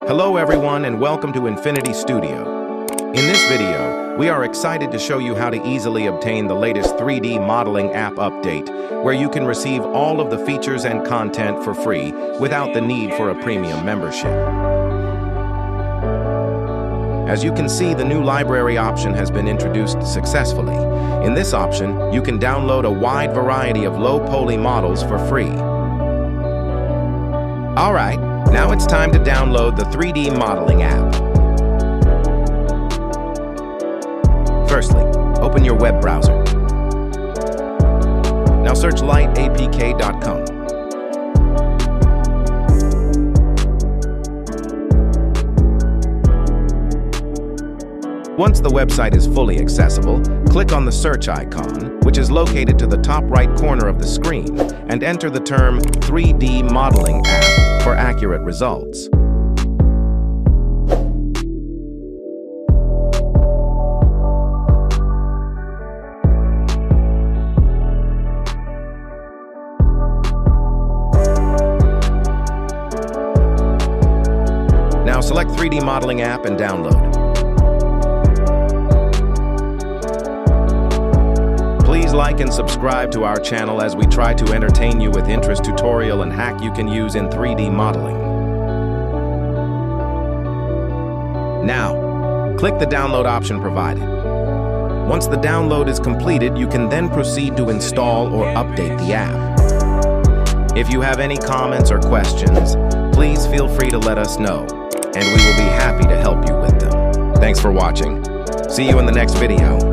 Hello everyone and welcome to Infinity Studio. In this video, we are excited to show you how to easily obtain the latest 3D modeling app update, where you can receive all of the features and content for free without the need for a premium membership. As you can see, the new library option has been introduced successfully. In this option, you can download a wide variety of low-poly models for free. Alright, now it's time to download the 3D modeling app. Firstly, open your web browser. Now search lightapk.com. Once the website is fully accessible, click on the search icon, which is located to the top right corner of the screen, and enter the term 3D modeling app for accurate results. Now select 3D modeling app and download. Please like and subscribe to our channel as we try to entertain you with interest tutorial and hack you can use in 3D modeling. Now, click the download option provided. Once the download is completed, you can then proceed to install or update the app. If you have any comments or questions, please feel free to let us know, and we will be happy to help you with them. Thanks for watching. See you in the next video.